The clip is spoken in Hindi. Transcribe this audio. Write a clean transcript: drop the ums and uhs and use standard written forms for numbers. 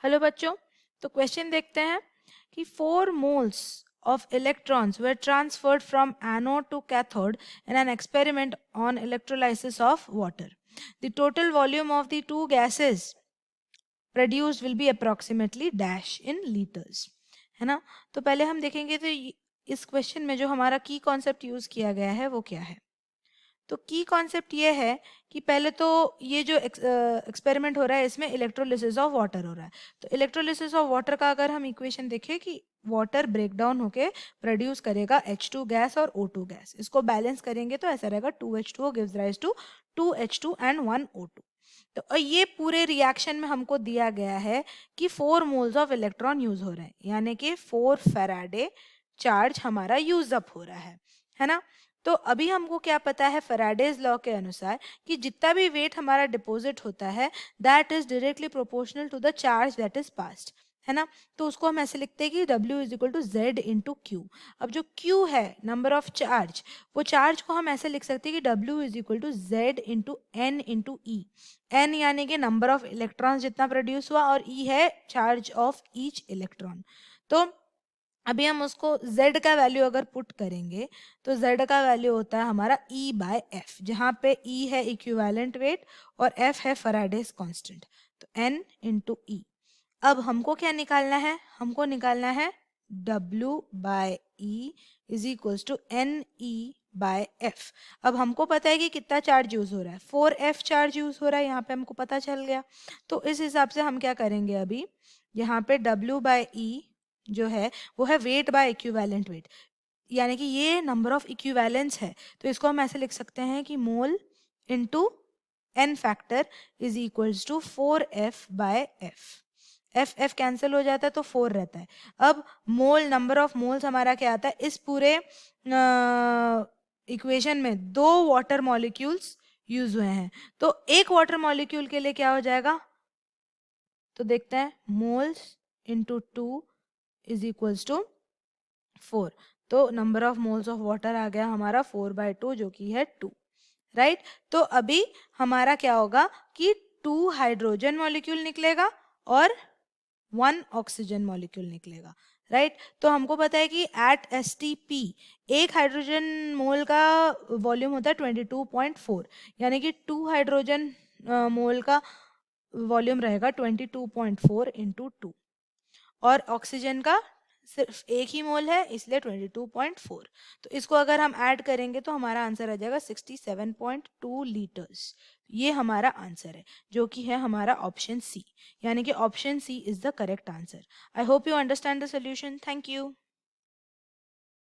हेलो बच्चों, तो क्वेश्चन देखते हैं कि 4 moles of electrons were transferred from anode to cathode in an experiment on electrolysis of water. The total volume of the two gases produced will be approximately dash in liters. है ना? तो पहले हम देखेंगे तो इस क्वेश्चन में जो हमारा की कॉन्सेप्ट यूज किया गया है वो क्या है। तो की कॉन्सेप्ट ये है कि पहले तो ये जो एक्सपेरिमेंट हो रहा है इसमें इलेक्ट्रोलिसिस ऑफ वाटर हो रहा है। तो इलेक्ट्रोलिसिस ऑफ वाटर का अगर हम इक्वेशन देखें कि वाटर ब्रेक डाउन होके प्रोड्यूस करेगा H2 गैस और O2 गैस, इसको बैलेंस करेंगे तो ऐसा रहेगा 2H2O gives rise to 2H2 and 1 O2। तो ये पूरे रिएक्शन में हमको दिया गया है कि 4 मोल्स ऑफ इलेक्ट्रॉन यूज हो रहे हैं, यानी कि 4 फैराडे चार्ज हमारा यूज अप हो रहा है ना। तो अभी हमको क्या पता है फैराडेज लॉ के अनुसार कि जितना भी वेट हमारा डिपॉजिट होता है that is directly proportional to the charge that is passed, है ना। तो उसको हम ऐसे लिखते हैं कि W is equal to Z into Q. अब जो Q है नंबर ऑफ चार्ज, वो चार्ज को हम ऐसे लिख सकते हैं कि W is equal to Z into N into E. N यानी कि नंबर ऑफ इलेक्ट्रॉन्स जितना प्रोड्यूस हुआ और ई है चार्ज ऑफ ईच इलेक्ट्रॉन। तो अभी हम उसको z का वैल्यू अगर पुट करेंगे तो z का वैल्यू होता है हमारा E बाय एफ, जहाँ पे E है इक्विवेलेंट वेट और F है फैराडेज कांस्टेंट, तो N इंटू ई। अब हमको क्या निकालना है, हमको निकालना है W by E is equals to N E by F. अब हमको पता है कि कितना चार्ज यूज हो रहा है, 4F चार्ज यूज हो रहा है, यहाँ पे हमको पता चल गया। तो इस हिसाब से हम क्या करेंगे, अभी यहाँ पे W बाय ई जो है वो है वेट बाय इक्विवेलेंट वेट, यानी कि ये नंबर ऑफ इक्विवेलेंस है। तो इसको हम ऐसे लिख सकते हैं कि mole into n factor is equals to 4F by F. F F cancel हो जाता है तो 4 रहता है। अब मोल नंबर ऑफ मोल्स हमारा क्या आता है, इस पूरे इक्वेशन में 2 वाटर मॉलिक्यूल्स यूज हुए हैं, तो एक वाटर मॉलिक्यूल के लिए क्या हो जाएगा, तो देखते हैं moles into 2 is equals to 4। तो number of moles of water आ गया हमारा 4/2 जो कि है 2, राइट। तो अभी हमारा क्या होगा कि 2 हाइड्रोजन मॉलिक्यूल निकलेगा और 1 ऑक्सीजन मॉलिक्यूल निकलेगा, राइट। तो हमको पता है कि एट STP एक हाइड्रोजन मोल का वॉल्यूम होता है 22.4, यानी कि 2 हाइड्रोजन मोल का वॉल्यूम रहेगा 22.4 इंटू 2, और ऑक्सीजन का सिर्फ एक ही मोल है इसलिए 22.4। तो इसको अगर हम ऐड करेंगे तो हमारा आंसर आ जाएगा 67.2 लीटर्स। ये हमारा आंसर है जो कि है हमारा ऑप्शन सी, यानी कि option C is the correct answer. I hope you understand the solution. Thank you.